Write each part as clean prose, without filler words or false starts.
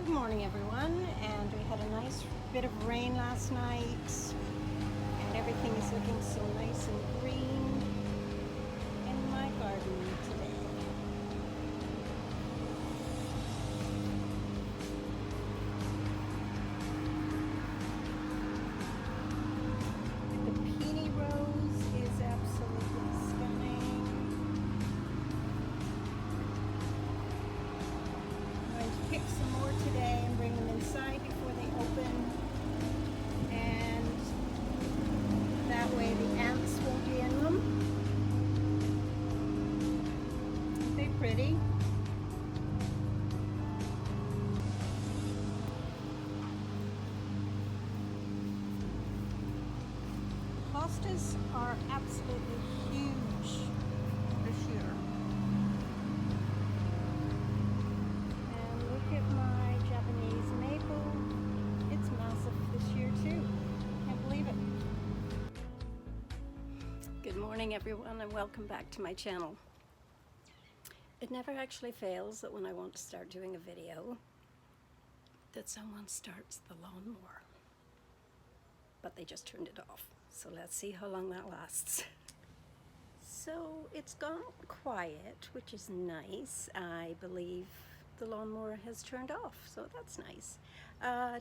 Good morning, everyone, and we had a nice bit of rain last night, and everything is looking so nice and green in my garden today. The peony rose is absolutely stunning. I'm going to pick some more today and bring them inside before they open, and that way the ants won't be in them. Aren't they pretty? Hostas are absolutely huge this year. And look at my Japanese maple. It's massive this year too. Can't believe it. Good morning, everyone, and welcome back to my channel. It never actually fails that when I want to start doing a video that someone starts the lawnmower, but they just turned it off. So let's see how long that lasts. So it's gone quiet, which is nice. I believe the lawnmower has turned off, so that's nice.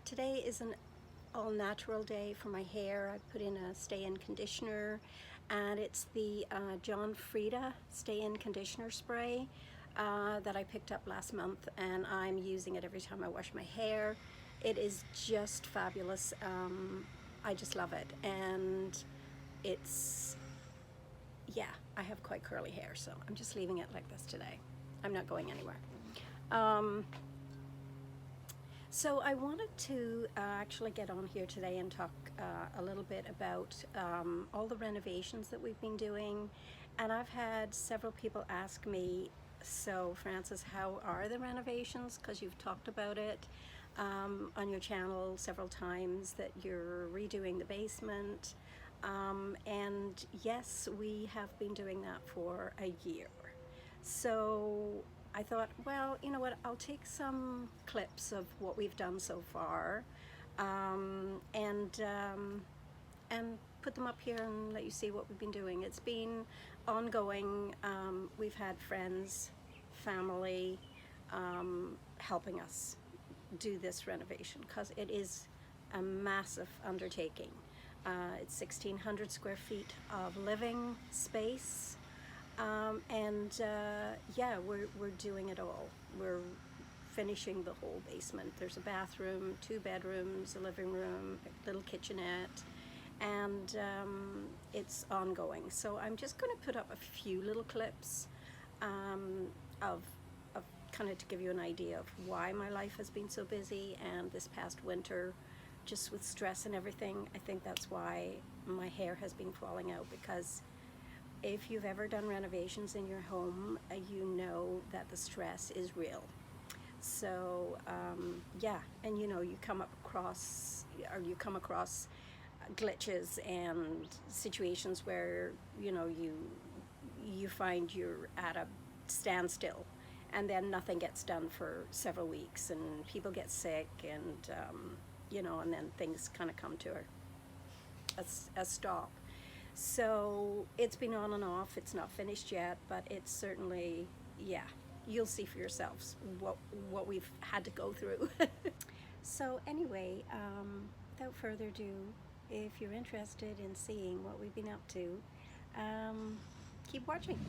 Today is an all-natural day for my hair. I put in a stay-in conditioner, and it's the John FREDA stay-in conditioner spray that I picked up last month, and I'm using it every time I wash my hair. It is just fabulous. I just love it, and it's, yeah, I have quite curly hair, so I'm just leaving it like this today. I'm not going anywhere. So I wanted to actually get on here today and talk a little bit about all the renovations that we've been doing, and I've had several people ask me, so Frances, how are the renovations? Because you've talked about it on your channel several times, that you're redoing the basement, and yes, we have been doing that for a year. So I thought, well, you know what, I'll take some clips of what we've done so far, and put them up here and let you see what we've been doing. It's been ongoing. We've had friends, family helping us do this renovation, because it is a massive undertaking. It's 1,600 square feet of living space, and yeah, we're doing it all. We're finishing the whole basement. There's a bathroom, 2 bedrooms, a living room, a little kitchenette, and it's ongoing. So I'm just going to put up a few little clips of kind of to give you an idea of why my life has been so busy, and this past winter, just with stress and everything, I think that's why my hair has been falling out. Because if you've ever done renovations in your home, you know that the stress is real. So yeah, and you know, you come across glitches and situations where, you know, you find you're at a standstill, and then nothing gets done for several weeks, and people get sick, and you know, and then things kind of come to a stop. So it's been on and off. It's not finished yet, but it's certainly, yeah, you'll see for yourselves what we've had to go through. So anyway, without further ado, if you're interested in seeing what we've been up to, keep watching.